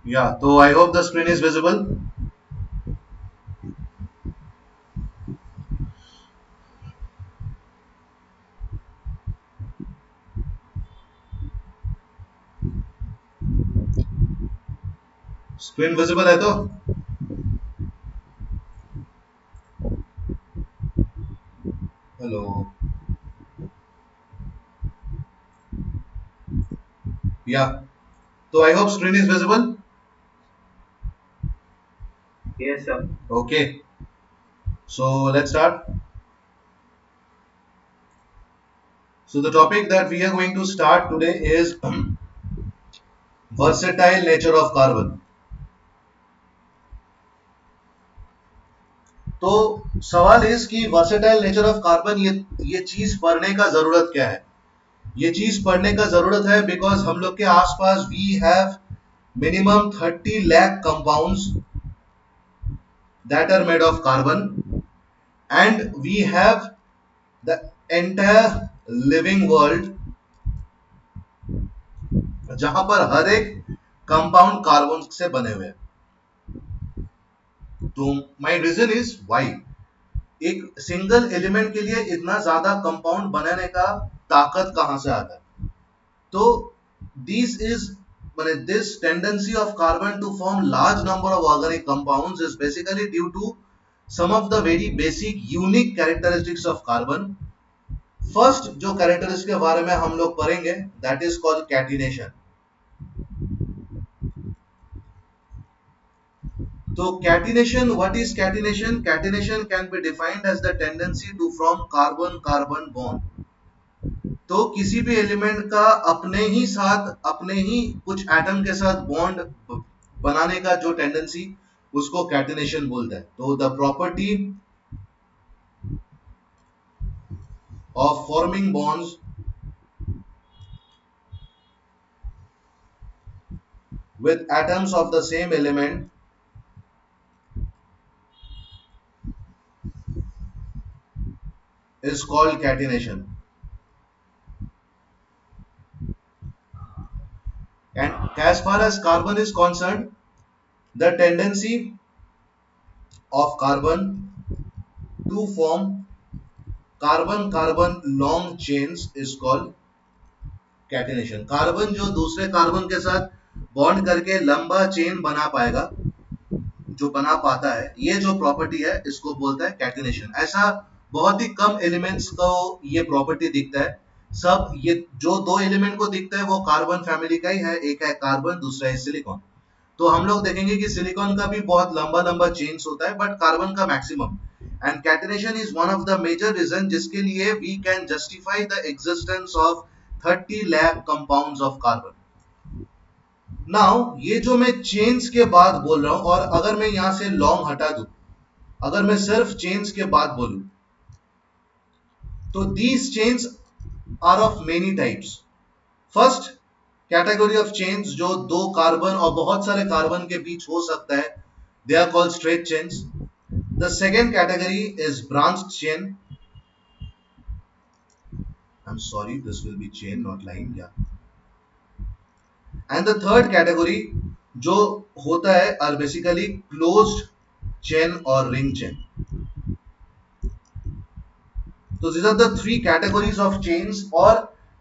या तो I hope the screen is visible. Screen visible है तो हेलो. या तो I hope screen is visible. Yes, sir. Okay, so let's start. So the topic that we are going to start today is versatile nature of carbon. तो सवाल इस कि versatile nature of carbon ये चीज पढ़ने का जरूरत क्या है. ये चीज पढ़ने का जरूरत है बिकॉज हम लोग के आसपास we have minimum 30 lakh compounds that are made of carbon, and we have the entire living world जहां पर हर एक कंपाउंड कार्बन से बने हुए हैं. तो माय रीजन इज व्हाई एक सिंगल एलिमेंट के लिए इतना ज्यादा कंपाउंड बनाने का ताकत कहां से आता है. तो this is this tendency of carbon to form large number of organic compounds is basically due to some of the very basic unique characteristics of carbon. First जो कैरेक्टरिस्टिक के बारे में हम लोग पढ़ेंगे दैट इज कॉल्ड कैटिनेशन. तो catenation, what is catenation? Catenation can be defined as the tendency to form carbon carbon bond. तो किसी भी एलिमेंट का अपने ही कुछ एटम के साथ बॉन्ड बनाने का जो टेंडेंसी, उसको कैटिनेशन बोलते हैं. तो the property of forming bonds with atoms of the same element is called catenation. And as far as carbon is concerned, the tendency of carbon to form carbon carbon long chains is called catenation. Carbon जो दूसरे carbon के साथ bond करके लंबा chain बना पाएगा, जो बना पाता है, ये जो प्रॉपर्टी है इसको बोलता है कैटिनेशन. ऐसा बहुत ही कम एलिमेंट्स को ये प्रॉपर्टी दिखता है. सब ये जो दो एलिमेंट को दिखता है वो कार्बन फैमिली का ही है. एक है कार्बन, दूसरा है सिलिकॉन. तो हम लोग देखेंगे कि सिलिकॉन का भी बहुत लंबा लंबा चेन्स होता है बट कार्बन का maximum. And catenation is one of the major reason जिसके लिए we can justify the existence of 30 lakh compounds of carbon. Now ये जो मैं चेन्स के बाद बोल रहा हूं, और अगर मैं यहां से लॉन्ग हटा दूं, अगर मैं सिर्फ चेन्स के बाद बोलूं, तो these chains are of many types. First category of chains जो दो कार्बन और बहुत सारे कार्बन के बीच हो सकता है, they are called straight chains. The second category is branch chain. I am sorry, this will be chain not line. या एंड द थर्ड कैटेगरी जो होता है आर बेसिकली क्लोज्ड चेन और ring chain. So these are the three categories of chains, or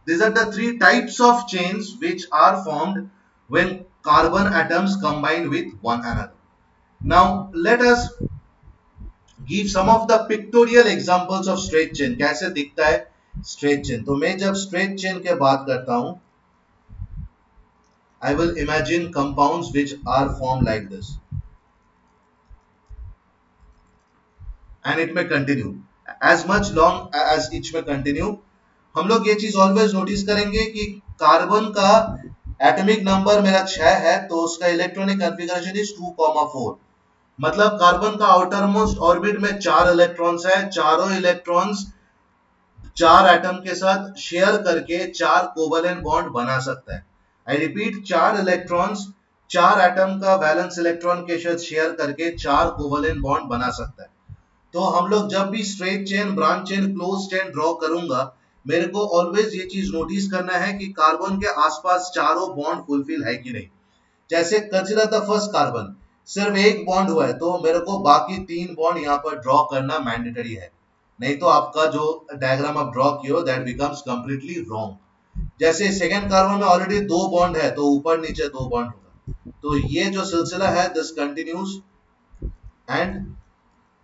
these are the three types of chains which are formed when carbon atoms combine with one another. Now let us give some of the pictorial examples of straight chain. कैसे दिखता है straight chain? तो मैं जब straight chain के बात करता हूं, I will imagine compounds which are formed like this, and it may continue as much long as each may continue. हम लोग ये चीज ऑलवेज नोटिस करेंगे कि कार्बन का एटॉमिक नंबर मेरा 6 है, तो उसका इलेक्ट्रॉनिक कॉन्फ़िगरेशन इज 2,4. मतलब कार्बन का आउटर मोस्ट ऑर्बिट में 4 इलेक्ट्रॉन्स है. चारों इलेक्ट्रॉन्स 4 एटम के साथ शेयर करके 4 कोवेलेंट बॉन्ड बना सकता है. आई रिपीट, 4 इलेक्ट्रॉन्स 4 एटम का वैलेंस इलेक्ट्रॉन के साथ शेयर करके 4 कोवेलेंट बॉन्ड बना सकता है. तो हम लोग जब भी straight chain, branch chain, close chain draw करूंगा, मेरे को ऑलवेज ये चीज नोटिस करना है कि कार्बन के आसपास चारों बॉन्ड फुलफिल है कि नहीं. जैसे कंसीडर द फर्स्ट कार्बन, सिर्फ एक बॉन्ड हुआ है तो मेरे को बाकी तीन बॉन्ड यहाँ पर ड्रॉ करना मैंडेटरी है, नहीं तो आपका जो डायग्राम आप ड्रॉ किए हो दैट बिकम्स कंप्लीटली रॉन्ग। जैसे सेकेंड कार्बन में ऑलरेडी दो बॉन्ड है तो ऊपर नीचे दो बॉन्ड होगा, तो ये जो सिलसिला है this continues and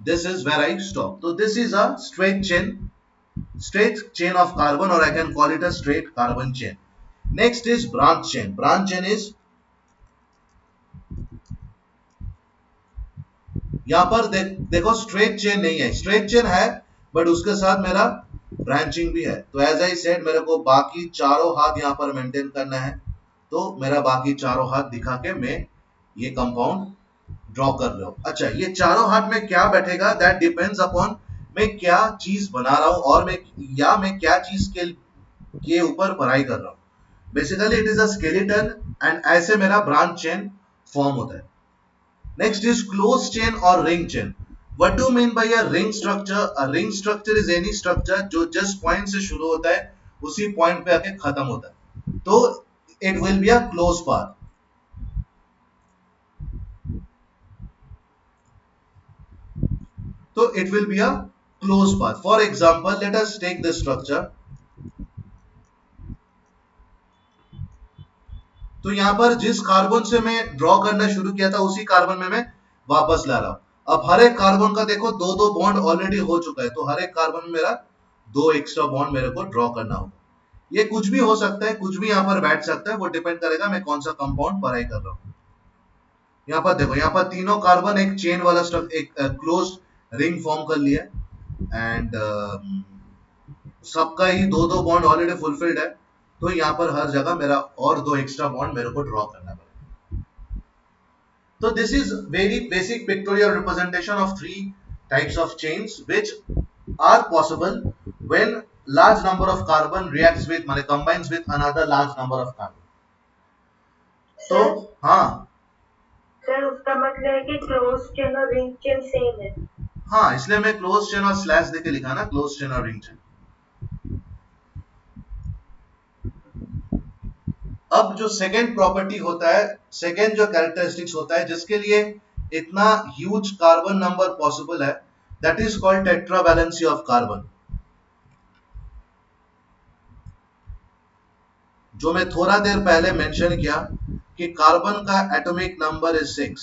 this is where I stop. So this is a straight chain of carbon, or I can call it a straight carbon chain. Next is branch chain. Branch chain is, यहाँ पर देखो straight chain नहीं है, straight chain है but उसके साथ मेरा branching भी है, तो एज आई सेड मेरे को बाकी चारों हाथ यहाँ पर मेंटेन करना है, तो मेरा बाकी चारों हाथ दिखा के मैं ये कंपाउंड ड्रॉ कर रहा हूं। अच्छा, ये चारों हाथ में क्या बैठेगा दैट डिपेंड्स अपॉन मैं क्या चीज बना रहा हूं और मैं क्या चीज के ऊपर पढ़ाई कर रहा हूं। Basically it is a skeleton and ऐसे मेरा ब्रांच चेन फॉर्म होता है। नेक्स्ट इज क्लोज चेन और ring chain. What do mean by a ring structure? A ring structure is any structure जो जस्ट पॉइंट से शुरू होता है उसी पॉइंट पे आके खत्म होता है, तो it will be a close path. So it will be a closed path. For example, let us take this structure. तो यहां पर जिस कार्बन से मैं ड्रॉ करना शुरू किया था उसी कार्बन में मैं वापस ला रहा हूं। अब हर एक कार्बन का देखो दो दो बॉन्ड ऑलरेडी हो चुका है, तो हर एक कार्बन में मेरा दो एक्स्ट्रा बॉन्ड मेरे को ड्रॉ करना होगा। ये कुछ भी हो सकता है, कुछ भी यहाँ पर बैठ सकता है, वो डिपेंड करेगा मैं कौन सा कंपाउंड पढ़ाई कर रहा हूँ। यहाँ पर देखो, यहाँ पर तीनों कार्बन एक चेन वाला एक क्लोज रिंग फॉर्म कर लिया एंड सबका ही दो दो बॉन्ड ऑलरेडी फुलफिल्ड है, तो यहाँ पर हर जगह मेरा और दो एक्स्ट्रा बॉन्ड मेरे को ड्रॉ करना पड़ेगा। तो this is very basic pictorial representation of three types of chains which are possible when large number of carbon reacts with माने combines with another large number of carbon। तो हाँ sir उसका मतलब है कि क्लोज चेन और ring chain same है। हाँ, इसलिए मैं क्लोज चेन और स्लैश देके लिखा ना, क्लोज चेन और रिंग चेन। अब जो सेकेंड प्रॉपर्टी होता है, सेकेंड जो कैरेक्टरिस्टिक्स होता है जिसके लिए इतना ह्यूज कार्बन नंबर पॉसिबल है, that is called tetravalency of carbon. जो मैं थोड़ा देर पहले मेंशन किया कि कार्बन का atomic number is 6।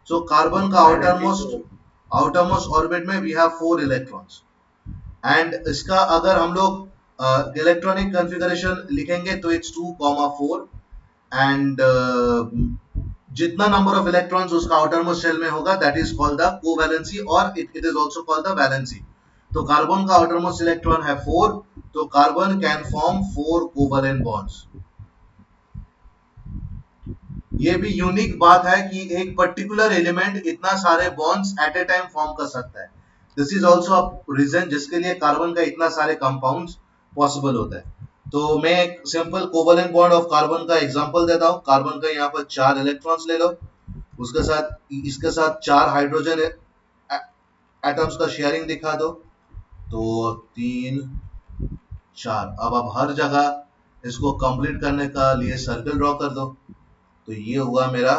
So carbon का आउटरमोस्ट ऑर्बिट में वी हैव 4 इलेक्ट्रॉन्स एंड इसका अगर हम लोग इलेक्ट्रॉनिक कॉन्फ़िगरेशन लिखेंगे तो इट्स 2,4 एंड जितना नंबर ऑफ इलेक्ट्रॉन्स उसका आउटरमोस्ट शेल में होगा that is called the covalency और it is also called the valency. तो कार्बन का आउटरमोस्ट इलेक्ट्रॉन है 4, तो carbon can form 4 covalent bonds. ये भी यूनिक बात है कि एक पर्टिकुलर एलिमेंट इतना सारे bonds at a time form कर सकता है। This is also a reason जिसके लिए कार्बन का इतना सारे कंपाउंड्स पॉसिबल होता है। तो मैं एक simple covalent bond of carbon का एग्जांपल देता हूं। कार्बन का यहाँ पर 4 इलेक्ट्रॉन्स ले लो, उसके साथ इसके साथ 4 हाइड्रोजन एटम्स का शेयरिंग दिखा दो, तो 3 4। अब आप हर जगह इसको कंप्लीट करने का लिए सर्कल ड्रॉ कर दो, तो ये हुआ मेरा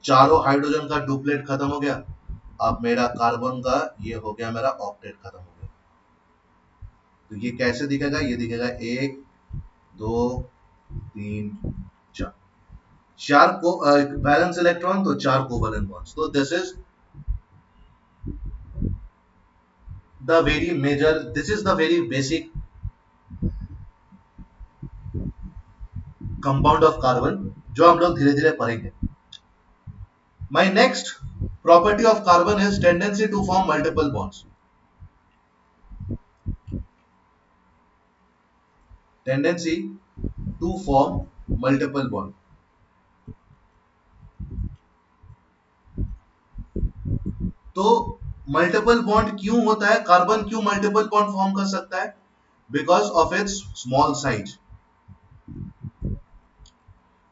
चारों हाइड्रोजन का डुप्लेट खत्म हो गया। अब मेरा कार्बन का ये हो गया मेरा ऑक्टेट खत्म हो गया। तो ये कैसे दिखेगा? ये दिखेगा 1 2 3 4, 4 को बैलेंस इलेक्ट्रॉन, तो 4 कोवैलेंट बॉन्ड्स। तो this is this is the very basic compound of carbon जो हम लोग धीरे धीरे पढ़ेंगे। My next property of carbon is tendency to form multiple bonds. Tendency to form multiple bond. तो मल्टीपल बॉन्ड क्यों होता है? कार्बन क्यों मल्टीपल बॉन्ड फॉर्म कर सकता है? Because of its small size.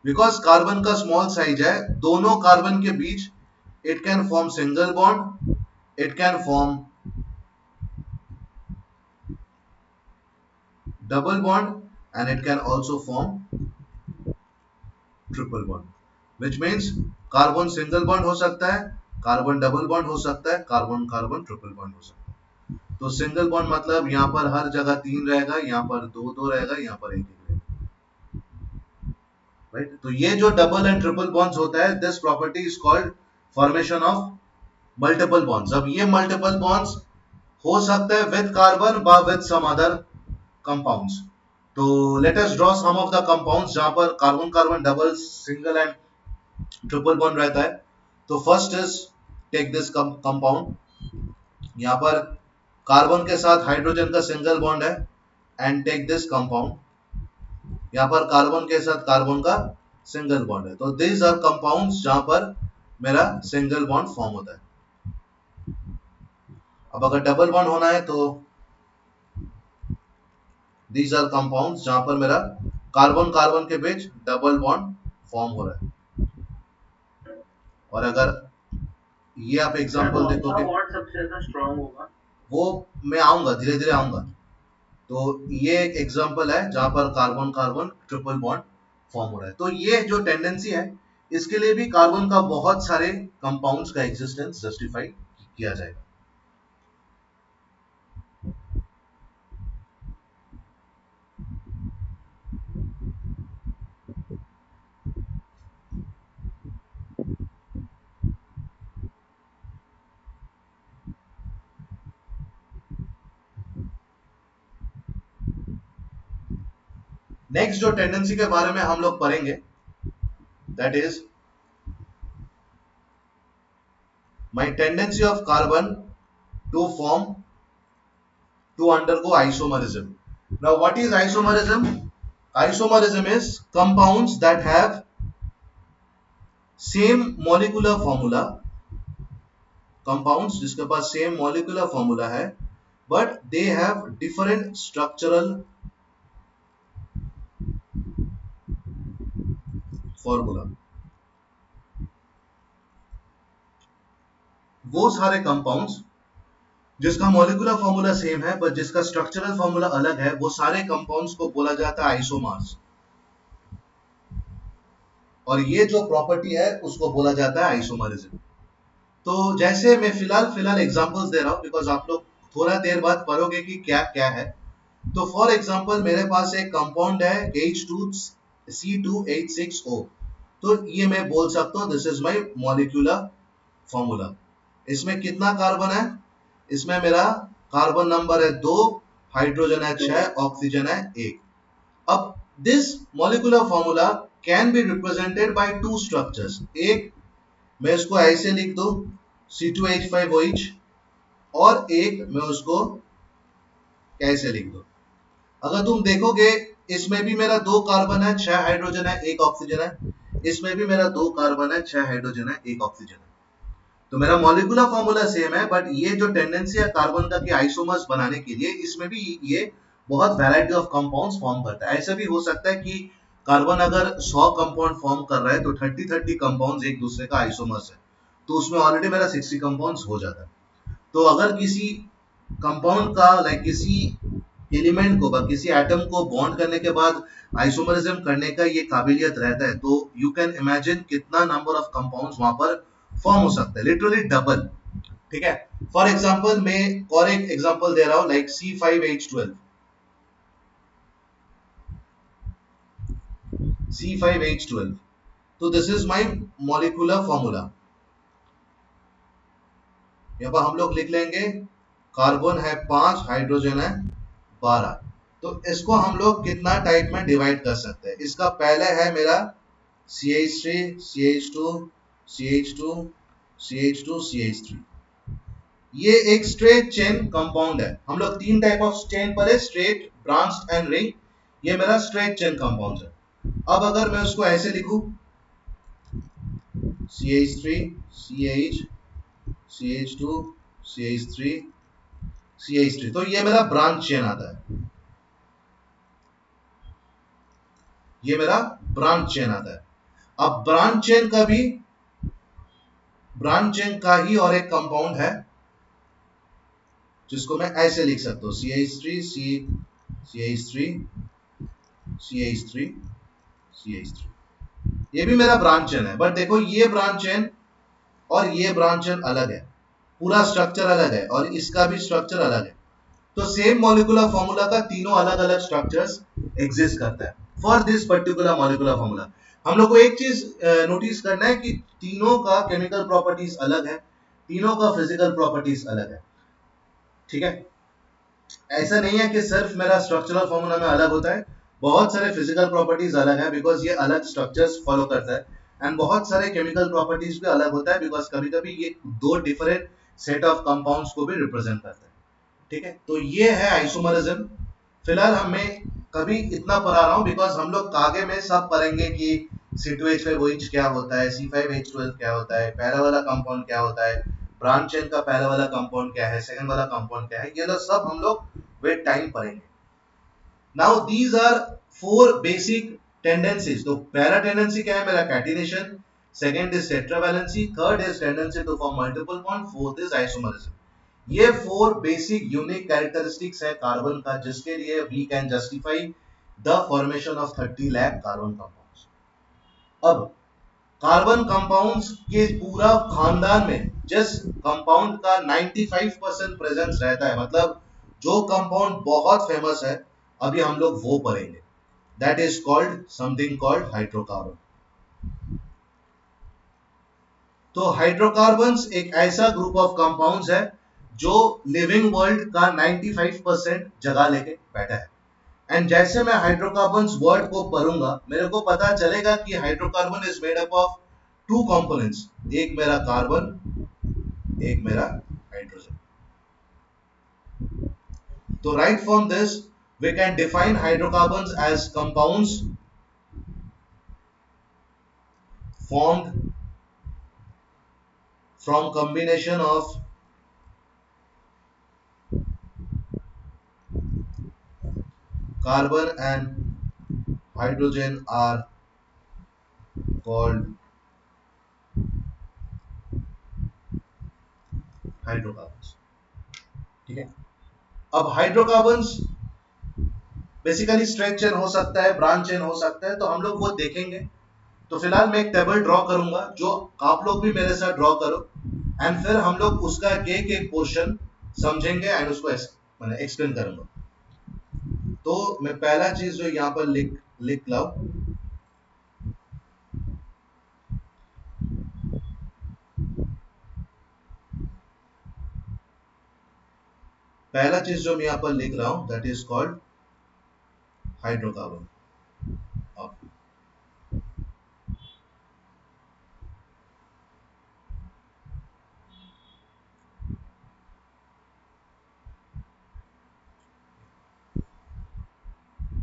Because carbon का स्मॉल साइज है, दोनों कार्बन के बीच it can form single bond, it can form double bond, and it can also form triple bond which means carbon single bond हो सकता है, carbon double bond हो सकता है, कार्बन कार्बन ट्रिपल बॉन्ड हो सकता है। तो सिंगल बॉन्ड मतलब यहाँ पर हर जगह 3 रहेगा, यहाँ पर 2 2 रहेगा, यहाँ पर 1 1 रहेगा, राइट। तो ये जो डबल एंड ट्रिपल बॉन्ड्स होता है, this property is called formation of multiple bonds. अब ये मल्टीपल बॉन्ड्स हो सकता है विद कार्बन बा विद सम अदर कंपाउंड्स। तो let us draw some of the compounds जहां पर carbon carbon double single and triple bond रहता है। तो first is take this compound, यहाँ पर कार्बन के साथ हाइड्रोजन का सिंगल बॉन्ड है, एंड टेक दिस कंपाउंड, यहाँ पर कार्बन के साथ कार्बन का सिंगल बॉन्ड है। तो दीज आर कंपाउंड्स जहां पर मेरा सिंगल बॉन्ड फॉर्म होता है। अब अगर डबल बॉन्ड होना है तो दीज आर कंपाउंड्स जहां पर मेरा कार्बन कार्बन के बीच डबल बॉन्ड फॉर्म हो रहा है। और अगर ये आप एग्जांपल देखोगे, बॉन्ड सबसे ज्यादा स्ट्रांग होगा, वो मैं आऊंगा, धीरे धीरे आऊंगा। तो ये एक एग्जांपल है जहां पर carbon carbon triple bond form हो रहा है। तो ये जो टेंडेंसी है, इसके लिए भी कार्बन का बहुत सारे कंपाउंड्स का एग्जिस्टेंस जस्टिफाई किया जाएगा। नेक्स्ट जो टेंडेंसी के बारे में हम लोग पढ़ेंगे, that is my tendency of carbon to form to undergo isomerism. Now, what is isomerism? Isomerism is compounds that have same molecular formula, compounds जिसके पास same molecular formula है, but they have different structural formula. वो सारे compounds जिसका molecular formula same है पर जिसका structural formula अलग है, वो सारे कंपाउंड्स को बोला जाता है आइसोमर्स। और ये जो प्रॉपर्टी है उसको बोला जाता है आइसोमरिज्म। तो जैसे मैं फिलहाल फिलहाल एग्जांपल्स दे रहा हूं, बिकॉज आप लोग थोड़ा देर बाद पढ़ोगे कि क्या क्या है। तो फॉर एग्जांपल मेरे पास एक कंपाउंड है H2C2H6O। तो ये मैं बोल सकता हूं this is my molecular formula. इसमें कितना कार्बन है? इसमें मेरा कार्बन नंबर है 2, हाइड्रोजन है 6, ऑक्सीजन है 1। अब this molecular formula can be represented by two structures. एक मैं इसको ऐसे लिख दूं C2H5OH, और एक मैं उसको कैसे लिख दूं। अगर तुम देखोगे इसमें भी मेरा 2 कार्बन है, 6 हाइड्रोजन है, 1 ऑक्सीजन है। इसमें भी मेरा 2 कार्बन है, 6 हाइड्रोजन है, 1 ऑक्सीजन है। तो मेरा मॉलिक्यूलर फॉर्मूला सेम है, बट ये जो टेंडेंसी है कार्बन का कि आइसोमर्स बनाने के लिए, इसमें भी ये बहुत वैरायटी ऑफ कंपाउंड्स फॉर्म करता है। ऐसा भी हो सकता है कि कार्बन अगर 100 कंपाउंड फॉर्म कर रहा है तो 30-30 कंपाउंड्स एक दूसरे का आइसोमर्स है, तो उसमें ऑलरेडी मेरा 60 कंपाउंड्स हो जाता है। तो अगर किसी कंपाउंड का लाइक किसी एलिमेंट को किसी एटम को बॉन्ड करने के बाद आइसोमरिज्म करने का ये काबिलियत रहता है, तो यू कैन इमेजिन कितना नंबर ऑफ कंपाउंड्स वहां पर फॉर्म हो सकता है, लिटरली डबल। ठीक है। फॉर एग्जांपल मैं और एक एग्जांपल दे रहा हूं, लाइक C5H12। C5H12, तो this is my molecular formula. यहाँ पर हम लोग लिख लेंगे कार्बन है 5, हाइड्रोजन है 12। तो इसको हम लोग कितना टाइप में डिवाइड कर सकते हैं? इसका पहले है मेरा CH3, CH2, CH2, CH2, CH3। ये एक स्ट्रेट चेन कंपाउंड है। हम लोग 3 टाइप ऑफ चेन पर है, स्ट्रेट, ब्रांच एंड रिंग। ये मेरा स्ट्रेट चेन कंपाउंड है। अब अगर मैं उसको ऐसे लिखूं CH3, CH, CH2, CH3, CH3, तो ये मेरा ब्रांच चेन आता है। ये मेरा ब्रांच चेन आता है। अब ब्रांच चेन का ही और एक कंपाउंड है जिसको मैं ऐसे लिख सकता हूं CH3, CH3, CH3, CH3। ये भी मेरा ब्रांच चेन है, बट देखो ये ब्रांच चेन और ये ब्रांच चेन अलग है, पूरा स्ट्रक्चर अलग है और इसका भी स्ट्रक्चर अलग है। तो सेम मॉलिक्यूलर फॉर्मूला का तीनों अलग अलग स्ट्रक्चर्स एग्जिस्ट करता है for this particular molecular formula. हम लोग को एक चीज नोटिस करना है कि तीनों का केमिकल प्रॉपर्टीज अलग है, तीनों का फिजिकल प्रॉपर्टीज अलग है। ठीक है, ऐसा नहीं है कि सिर्फ मेरा स्ट्रक्चरल फॉर्मूला में अलग होता है, बहुत सारे फिजिकल प्रॉपर्टीज अलग है बिकॉज ये अलग स्ट्रक्चर्स फॉलो करता है। एंड बहुत सारे केमिकल प्रॉपर्टीज भी अलग होता है बिकॉज कभी कभी ये दो डिफरेंट सेट ऑफ कंपाउंड्स को भी रिप्रेजेंट करता है। ठीक है, तो ये है आइसोमरिज्म। फिलहाल हमें कभी इतना पढ़ा रहा हूँ बिकॉज हम लोग आगे में सब पढ़ेंगे कि C2H5OH क्या होता है, C5H12 क्या होता है, पहला वाला कंपाउंड क्या होता है, ब्रांच चेन का पहला वाला कंपाउंड क्या है, सेकंड वाला कंपाउंड क्या है, ये लोग सब हम लोग विद टाइम पढ़ेंगे। Now these are four basic tendencies. तो पहला टेंडेंसी क्या है मेरा, catenation. Second is tetravalency, third is tendency to form multiple bond, fourth is isomerism. ये फोर बेसिक यूनिक कैरेक्टरिस्टिक्स है कार्बन का जिसके लिए we can justify the formation of 30 lakh carbon compounds. अब कार्बन कंपाउंड्स के पूरा खानदान में जिस कंपाउंड का 95% प्रेजेंस रहता है, मतलब जो कंपाउंड बहुत फेमस है, अभी हम लोग वो पढ़ेंगे। That is called something called hydrocarbon. तो हाइड्रोकार्बन्स एक ऐसा ग्रुप ऑफ कंपाउंड्स है जो लिविंग वर्ल्ड का 95% जगह लेके बैठा है। एंड जैसे मैं हाइड्रोकार्बन्स वर्ड को पढ़ूंगा मेरे को पता चलेगा कि hydrocarbon is made up of two components, एक मेरा कार्बन, एक मेरा हाइड्रोजन। तो right from this we can define hydrocarbons as compounds formed from combination of carbon and hydrogen are called hydrocarbons. ठीक है, अब हाइड्रोकार्बन्स बेसिकली स्ट्रेच चेन हो सकता है, ब्रांच चेन हो सकता है, तो हम लोग वो देखेंगे। तो फिलहाल मैं एक टेबल ड्रॉ करूंगा जो आप लोग भी मेरे साथ ड्रॉ करो, एंड फिर हम लोग उसका एक एक पोर्शन समझेंगे एंड उसको मैंने एक्सप्लेन करूंगा। तो मैं पहला चीज जो यहाँ पर लिख लिख लाऊं, पहला चीज जो मैं यहाँ पर लिख रहा हूं दैट इज कॉल्ड हाइड्रोकार्बन।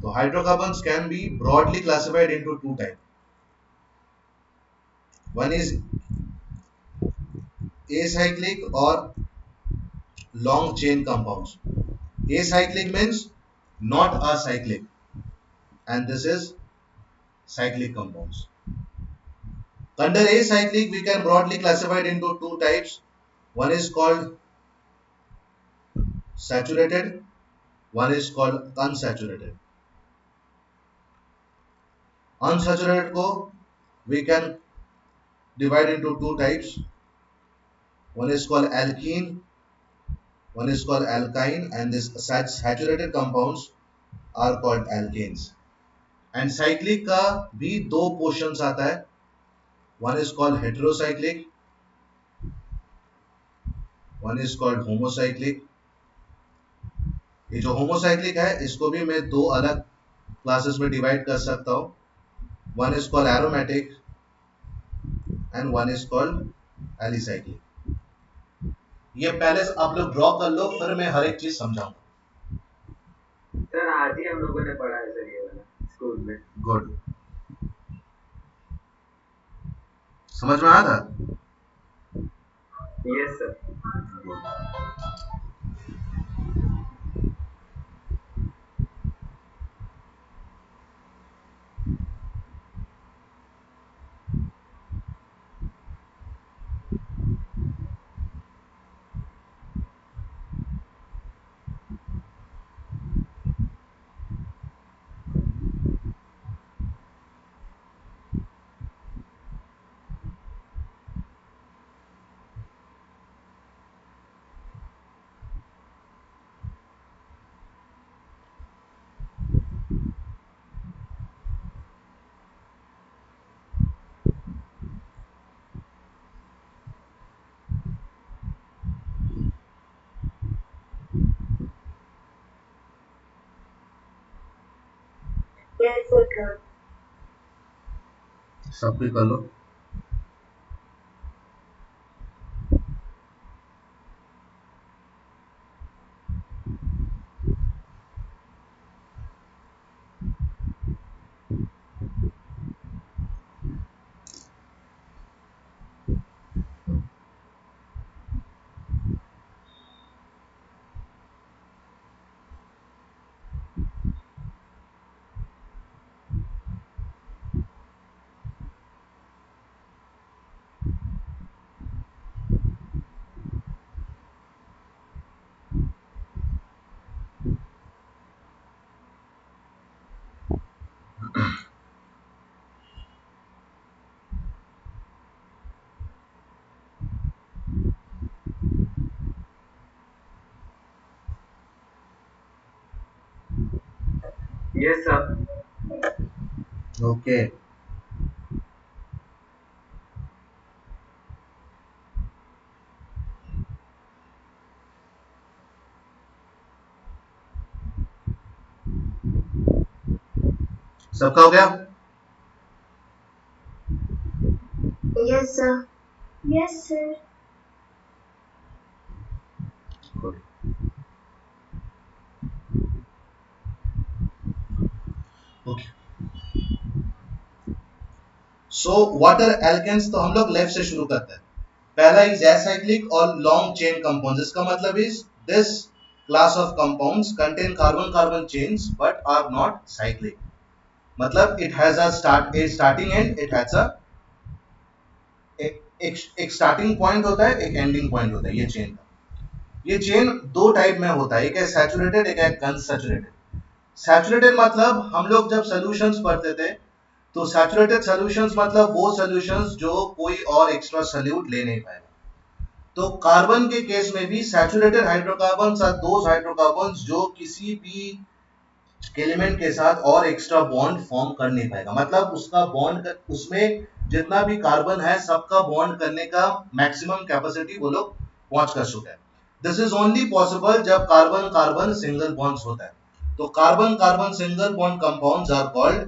तो hydrocarbons can be broadly classified into two types. One is acyclic or long chain compounds. Acyclic means not acyclic, and this is cyclic compounds. Under acyclic, we can broadly classify it into two types. One is called saturated, one is called unsaturated. Unsaturated को we can divide into two types. One is called alkene, one is called alkyne, and this saturated compounds are called alkanes. And cyclic का भी दो portions आता है, one is called heterocyclic, one is called homocyclic. ये जो homocyclic है इसको भी मैं दो अलग क्लासेस में डिवाइड कर सकता हूं, one is called aromatic and one is called alicyclic. ये पहले आप लोग ड्रॉ कर लो फिर मैं हर एक चीज समझाऊंगा। सर आज ही हम लोगों ने पढ़ा है सर ये वाला स्कूल में। गुड, समझ में आया था? Yes sir. Yes, sir. सब कोई कर लो। Yes, sir. ओके, सबका हो गया? Yes, sir. Yes, sir. Good. Okay, so what are alkanes तो हम लोग लेफ्ट से शुरू करते हैं। पहला इज एसाइक्लिक और लॉन्ग चेन कंपाउंड्स। इसका मतलब is this class of compounds contain carbon carbon chains but are not cyclic. मतलब it has a starting and it has a एक स्टार्टिंग पॉइंट होता है, एक एंडिंग पॉइंट होता है ये चेन का। ये चेन दो टाइप में होता है, एक है सैचुरेटेड, एक है अनसैचुरेटेड। सैचुरेटेड मतलब हम लोग जब सॉल्यूशंस पढ़ते थे तो सैचुरेटेड सॉल्यूशंस मतलब वो सॉल्यूशंस जो कोई और एक्स्ट्रा सॉल्यूट ले नहीं पाएगा। तो कार्बन के केस में भी saturated hydrocarbons are those hydrocarbons जो किसी भी एलिमेंट के साथ और एक्स्ट्रा बॉन्ड फॉर्म कर नहीं पाएगा। मतलब उसका बॉन्ड उसमें जितना भी कार्बन है सबका बॉन्ड करने का मैक्सिमम कैपेसिटी वो लोग पहुंच कर चुके हैं। दिस इज ओनली पॉसिबल जब कार्बन कार्बन सिंगल बॉन्ड्स होता है। तो carbon carbon single bond compounds are called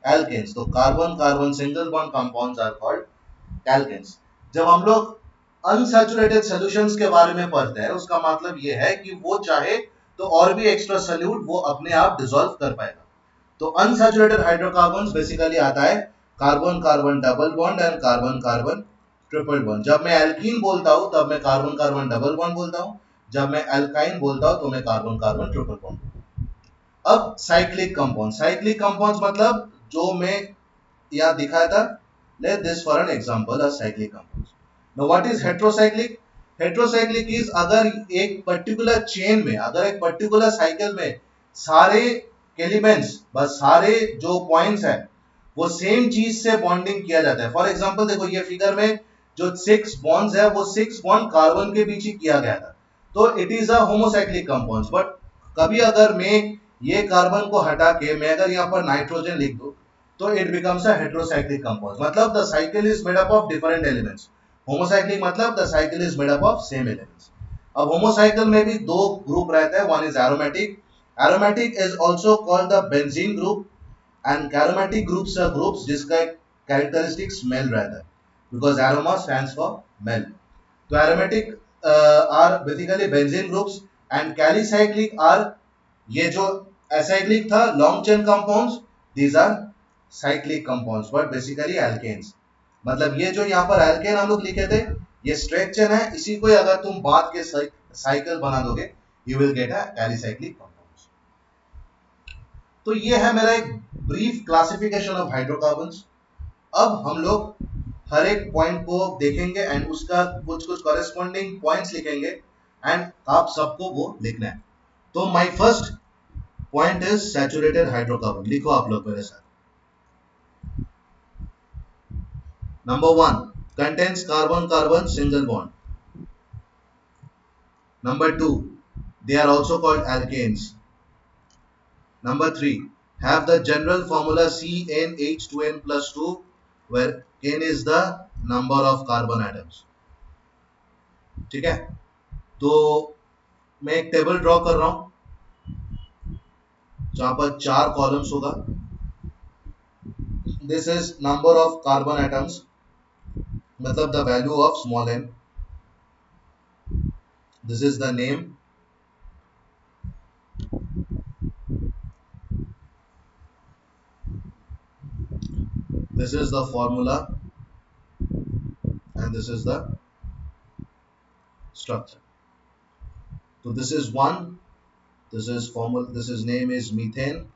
alkanes. तो carbon carbon single bond compounds are called alkanes. जब हम लोग अनसैचुरेटेड सॉल्यूशंस के बारे में पढ़ते हैं उसका मतलब ये है कि वो चाहे तो और भी एक्स्ट्रा सॉल्यूट वो अपने आप डिसॉल्व कर पाएगा। तो अनसैचुरेटेड हाइड्रोकार्बन्स बेसिकली आता है carbon carbon double bond and carbon carbon triple bond. जब मैं एल्कीन बोलता हूं तब मैं कार्बन कार्बन डबल बॉन्ड बोलता हूं, जब मैं एल्काइन बोलता हूं तो मैं कार्बन कार्बन ट्रिपल बॉन्ड बोलता हूं। अब साइक्लिक कंपाउंड्स मतलब जो मैं यहाँ दिखाया था, let this for an example a cyclic compounds. Now what is heterocyclic? Heterocyclic is अगर एक पर्टिकुलर चेन में, अगर एक पर्टिकुलर साइकिल में सारे एलिमेंट्स बस सारे जो पॉइंट्स है वो सेम चीज से बॉन्डिंग किया जाता है। फॉर एग्जांपल देखो ये फिगर में जो 6 बॉन्ड्स है वो 6 बॉन्ड कार्बन के बीच ही किया गया था, तो it is a homocyclic compounds. But कभी अगर मैं ये कार्बन को हटा के मैं अगर यहाँ पर नाइट्रोजन लिख दूं तो it becomes a heterocyclic compound. मतलब the cycle is made up of different elements. Homocyclic मतलब the cycle is made up of same elements. अब होमोसाइकिल में भी दो ग्रुप रहते हैं, one is aromatic. Aromatic is also called the benzene group and aromatic groups are groups जिसका characteristic smell रहता है because aroma stands for smell. तो aromatic are basically benzene groups and alicyclic are ये जो acyclic था long chain compounds, these are cyclic compounds but basically alkanes. मतलब ये जो यहाँ पर एल्केन हम लोग लिखे थे ये स्ट्रेट चेन है, इसी को अगर तुम बात के साइकिल बना दोगे you will get a alicyclic compounds. तो ये है मेरा एक ब्रीफ क्लासिफिकेशन ऑफ हाइड्रोकार्बन्स। अब हम लोग हर एक पॉइंट को देखेंगे एंड उसका कुछ कुछ कॉरेस्पॉन्डिंग पॉइंट्स लिखेंगे एंड आप सबको वो लिखना है। तो my first point is saturated hydrocarbon. लिखो आप लोग मेरे साथ। Number 1 contains carbon carbon single bond. Number 2 they are also called alkanes. Number 3 have the general formula CnH2n plus 2 where n is the number of carbon atoms. ठीक है, तो मैं एक टेबल ड्रॉ कर रहा हूं जहां पर 4 कॉलम्स होगा This is number of carbon atoms, मतलब the value of small n. This is the name. This is the formula, and this is the structure. So this is one. This is formula. This is name is methane.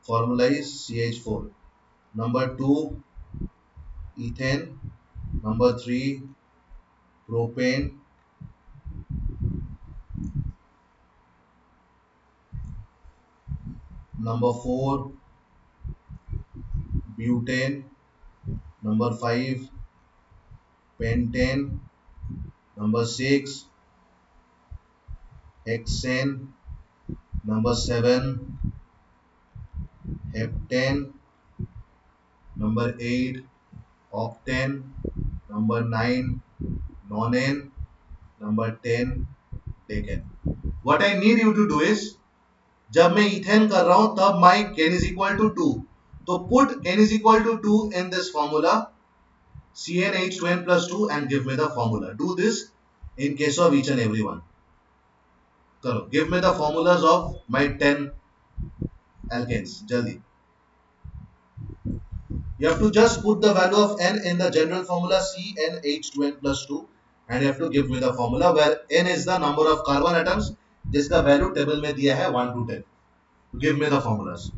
Formula is CH4. Number two, ethane. Number three, propane. Number four, butane. Number five, pentane. Number six, hexane. Number seven, heptane. Number eight, octane. Number nine, nonane. Number 10, decane. What I need you to do is, जब मैं ethane कर रहा हूं तब my n is equal to 2. तो put n is equal to 2 in this formula, CnH2n plus 2, and give me the formula. Do this in case of each and every one. करो, give me the formulas of my 10 alkanes. jaldi. You have to just put the value of n in the general formula CnH2n plus 2, and you have to give me the formula where n is the number of carbon atoms जिसका value table में दिया है 1 to 10. Give me the formulas.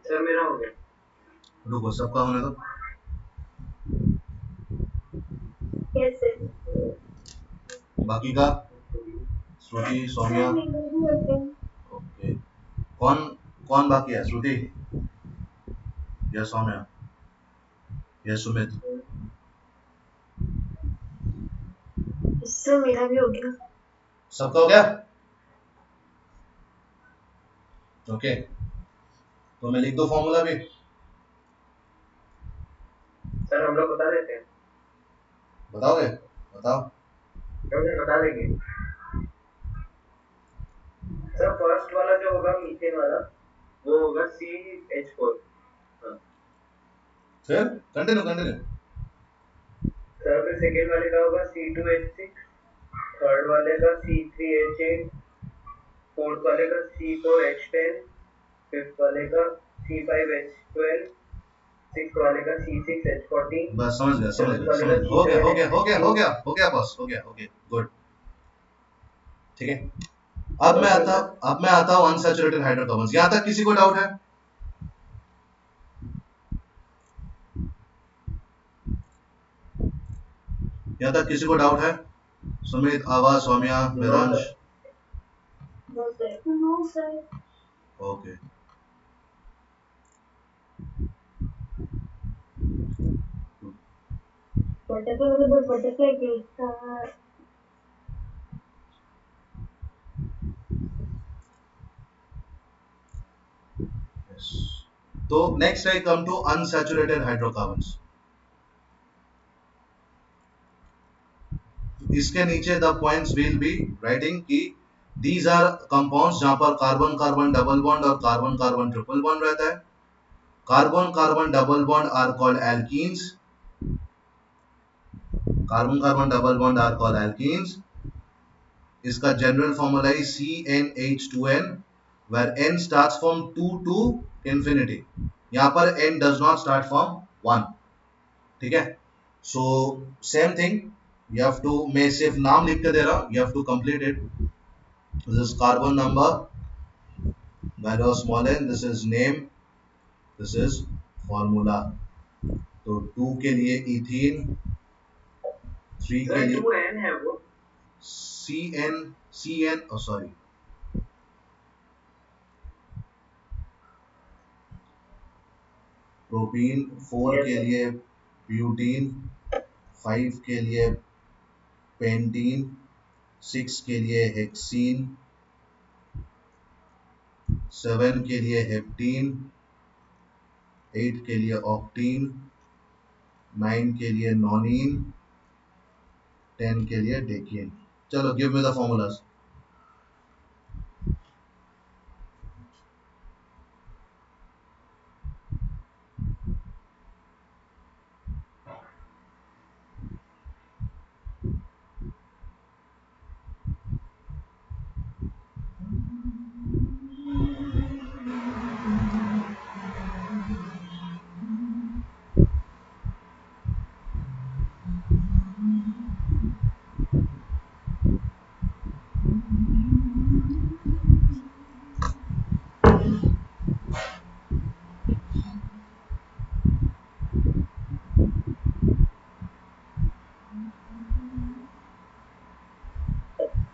Sir मेरा हो गया. रुको, सबका होने दो. Yes, sir. बाकी का श्रुति, Sir, सौम्या. मेरा भी open. ओके. कौन कौन बाकी है? श्रुति या सौम्या या सुमित? Sir, मेरा भी हो गया. सबका हो गया? ओके. तो मैं लिख दो फॉर्मूला भी. सर हम लोग बता देते हैं. बताओगे? बताओ. ओके बता देंगे. सर फर्स्ट वाला जो होगा मीथेन वाला वो होगा CH4. हाँ. फिर कंटिन्यू कंटिन्यू. सर फिर सेकेंड वाले का होगा C2H6, थर्ड वाले का C3H8, फोर्थ वाले का C4H10, फिफ्थ वाले का C5H12, सिक्स वाले का C6H14. बस समझ गया समझ सेवंथ गया वाले समझ का गया. हो गया हो गया हो गया हो C7H16. गया हो गया बॉस. हो गया. Okay good. ठीक है. अब मैं आता हूं अनसैचुरेटेड हाइड्रोकार्बन्स. यहां तक किसी को डाउट है? यहाँ तक किसी को डाउट है? Sumit, Ava, Saumya, no Vedansh? Sir. No, sir. No, sir. Okay. Butterfly मतलब butterfly cake का Yes. तो next I come to unsaturated hydrocarbons. इसके नीचे the points will be writing कि दीज आर कंपाउंड्स जहां पर कार्बन कार्बन डबल बॉन्ड और कार्बन कार्बन ट्रिपल बॉन्ड रहता है। Carbon carbon double bond are called alkenes. Carbon carbon double bond are called alkenes. इसका general formula है CnH2n where n starts from 2 to infinity। यहाँ पर n does not start from 1। ठीक है। So same thing, you have to, मैं सिर्फ नाम लिख के दे रहा हूँ, you have to complete it। This is carbon number, value of small n, this is name, this is formula। तो 2 के लिए इथीन, 3 के सर लिए 2n है वो। CN सॉरी, प्रोपीन, 4 यस के सर। लिए ब्यूटीन, 5 के लिए पेंटीन, 6 के लिए हेक्सीन, 7 के लिए हेप्टीन, 8 के लिए ऑक्टीन, 9 के लिए नॉनीन, 10 के लिए डेकीन। चलो give me the formulas.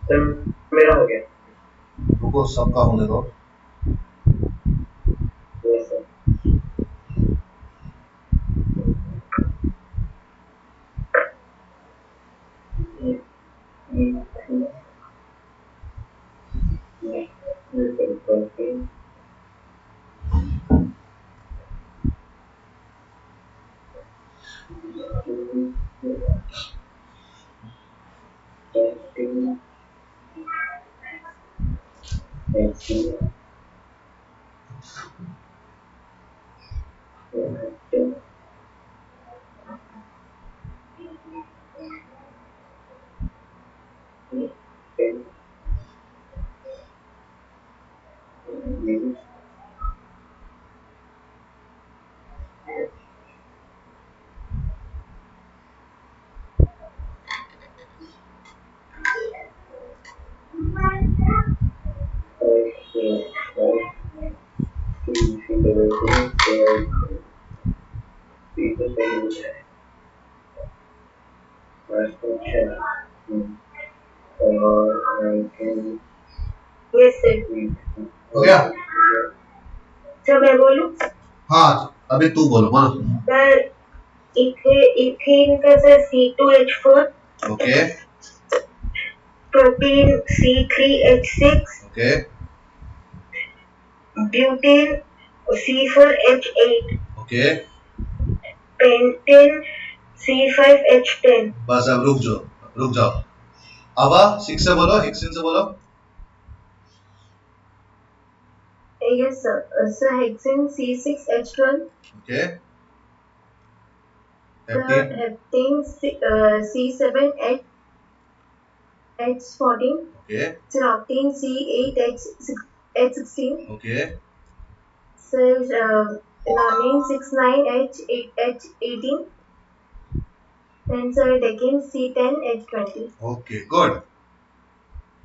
Sir मेरा हो गया। रुको, सबका होने दो। Yes sir. Yes, sir. हो गया? सर मैं बोलूं? हाँ, अभी तू बोलो बोलो। सर इथेन का sir C2H4, okay protein C3H6, okay butane C4H8, okay. Pentane C5H10। बस अब रुक जाओ, रुक जाओ। अब 6 से बोलो, हेक्सेन से बोलो। Yes, sir. Sir, hexane C6H12, okay. sir, हेप्टीन। heptane C7H14, okay sir, octane C8H16, okay sir, nonane 69H18, and sir, decane C10H20. Okay good.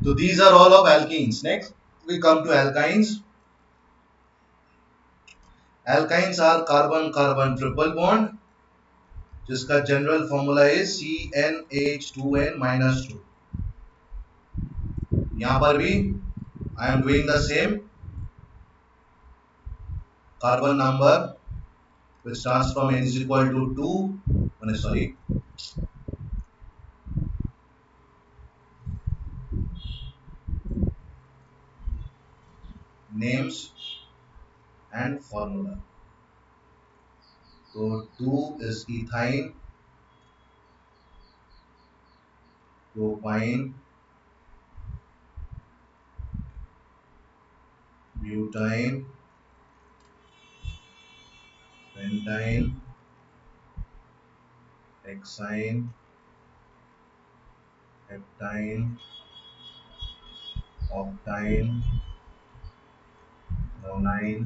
तो these are all of alkenes। Next we come to alkynes। Alkynes are carbon carbon triple bond, जिसका general formula is CnH2n-2। यहां पर भी I am doing the same. Carbon number which starts from n is equal to 2, sorry, names and formula। तो 2 is ethyne, propine, butane, pentine, hexane, heptine, octine, nonine,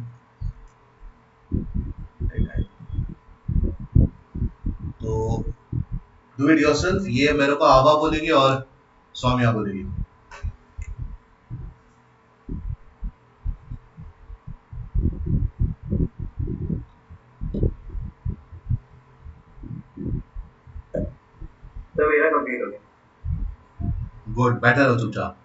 ethyne। तो do it yourself. ये मेरे को आभा बोलेगी और सौम्या बोलेगी। तो मेरा कंप्लीट हो गया। गुड, बेटर हो चुपचाप।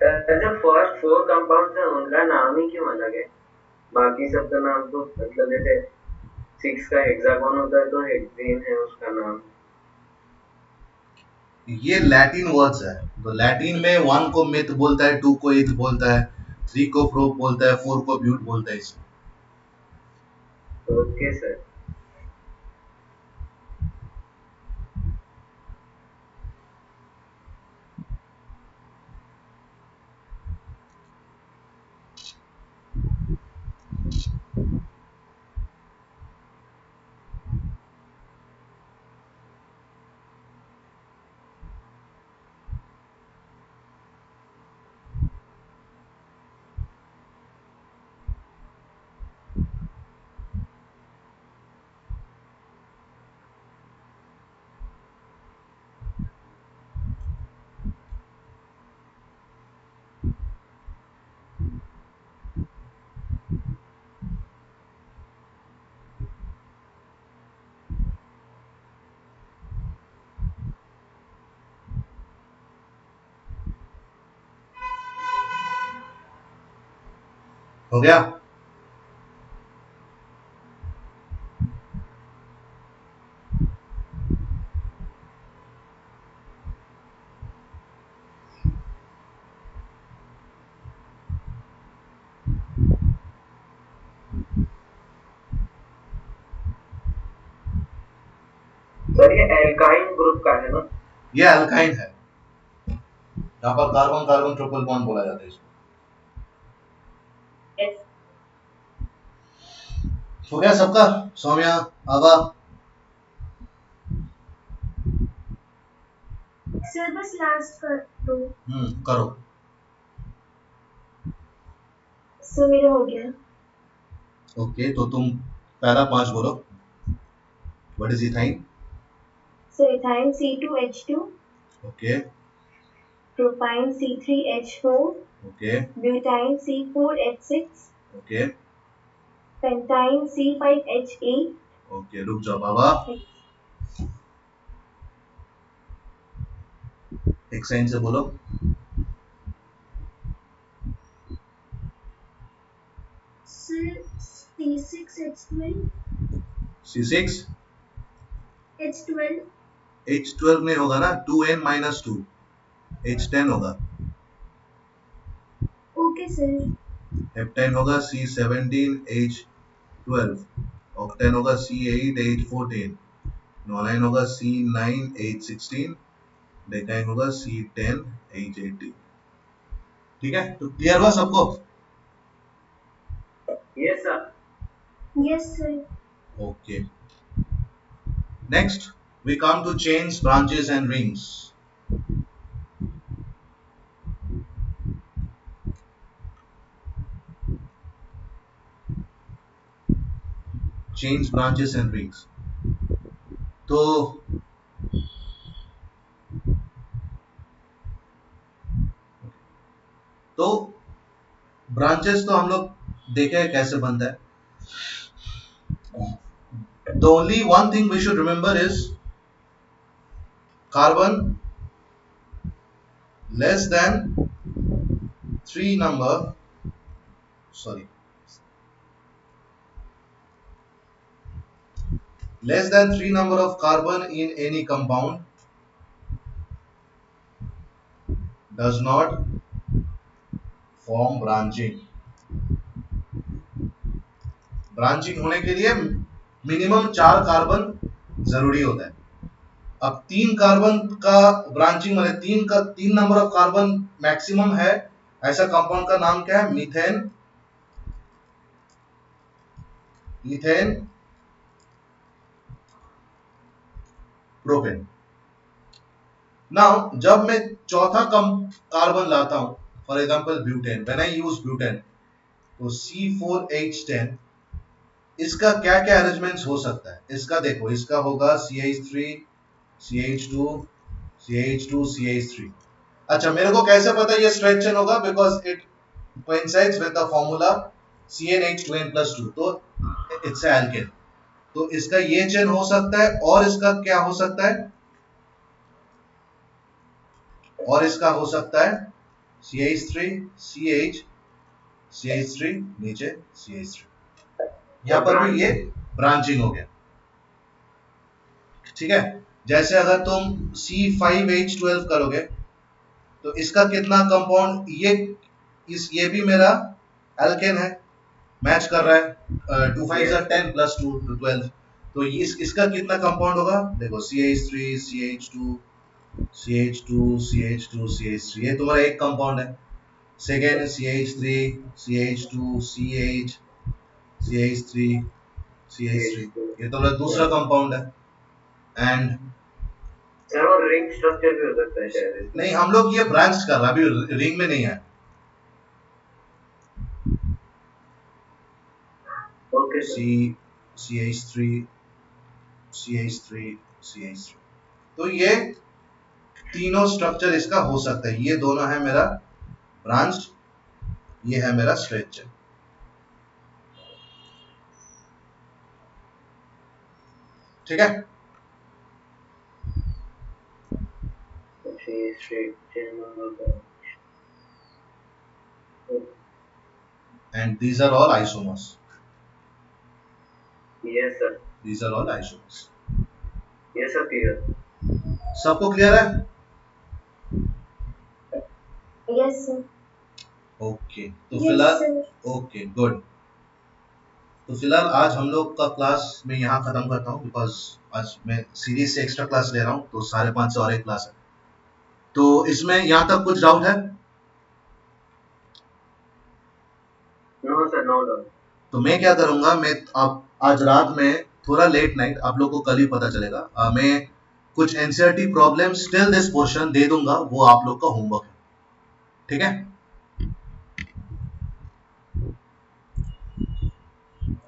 ऐसे फर्स्ट 4 कंपाउंड्स हैं, उनका नाम ही क्यों अलग है? बाकी सब का नाम तो मतलब जैसे 6 का हेक्सागोन होता है तो हेक्सेन है उसका नाम। ये लैटिन वर्ड्स है। तो लैटिन में 1 को मिथ बोलता है, 2 को इथ बोलता है, 3 को प्रोप बोलता है, 4 को ब्यूट बोलता है। इसमें ओके सर। हो गया। सर ये एल्काइन ग्रुप का है ना? ये अल्काइन है। यहाँ पर कार्बन कार्बन ट्रिपल बॉन्ड बोला जाता है इसको। Yes. हो गया सबका? सौम्या, आभा? सर बस लास्ट कर दो। करो। सर मेरा हो गया। ओके, तो तुम पहला 5 बोलो। What is ethyne? Sir ethyne C2H2, okay propyne C3H4, okay butyne C4H6, okay pentyne C5H8, okay, रुक जाओ बाबा, एक साइन से बोलो। Sir C6H12, C6 H12, H12 नहीं होगा ना, 2n-2 H10 होगा। Okay sir. हेप्टाइन होगा C17H12, ऑक्टेन होगा C8H14, नोनाइन होगा C9H16, डेकाइन होगा C10H18। ठीक है, तो क्लियर हुआ सबको? Yes sir. Yes sir. Okay, next we come to chains, branches and rings. Chains, branches and rings. तो ब्रांचेस तो हम लोग देखे हैं कैसे बनता है। The only one thing we should remember is carbon less than 3 number, sorry, less than 3 number of carbon in any compound does not form branching. Branching होने के लिए मिनिमम 4 कार्बन जरूरी होता है। अब 3 कार्बन का ब्रांचिंग मतलब 3 नंबर ऑफ कार्बन मैक्सिमम है, ऐसा कंपाउंड का नाम क्या है? Methane, ethane, propane. नाउ जब मैं चौथा कम कार्बन लाता हूं, for example butane, when I use butane, तो C4H10, इसका क्या क्या अरेंजमेंट्स हो सकता है? इसका देखो, इसका होगा CH3 CH2 CH2 CH3। अच्छा, मेरे को कैसे पता ये स्ट्रेट चेन होगा? Because it coincides with the formula CnH2n+2, तो इट्स एल्केन। तो इसका ये चेन हो सकता है, और इसका क्या हो सकता है? और इसका हो सकता है CH3 CH CH3 नीचे CH3। यहां पर भी ये ब्रांचिंग हो गया। ठीक है, जैसे अगर तुम C5H12 करोगे, तो इसका कितना कंपाउंड, ये भी मेरा एल्केन है, मैच कर रहा है। 2 5 10 प्लस 2 12, तो इसका कितना कंपाउंड होगा? देखो, CH3 CH2 CH2 CH2 CH3, ये तुम्हारा एक कंपाउंड है। Second CH3 CH2 CH CH3 CH3, ये तुम्हारा दूसरा कंपाउंड है। एंड सर और रिंग स्ट्रक्चर भी हो सकता है शायद। नहीं, हम लोग ये ब्रांच कर रहा, अभी रिंग में नहीं है। ओके CH3 CH3 CH3, तो ये तीनों स्ट्रक्चर इसका हो सकता है। ये दोनों है मेरा ब्रांच, ये है मेरा स्ट्रेट चेन। ठीक है, and these are all isomers. Yes sir. These are all isomers. Yes sir, clear. सबको क्लियर है? Yes sir. ओके, तो फिलहाल ओके गुड। तो फिलहाल आज हम लोग का क्लास मैं यहाँ खत्म करता हूँ, बिकॉज आज मैं सीरीज से एक्स्ट्रा क्लास ले रहा हूँ, तो 5:30 से और एक क्लास है। तो इसमें यहाँ तक कुछ डाउट है? No sir, no doubt. तो मैं क्या करूंगा, मैं आप आज रात में थोड़ा लेट नाइट, आप लोग को कल ही पता चलेगा, मैं कुछ NCERT problems till this portion दे दूंगा, वो आप लोग का होमवर्क है। ठीक है?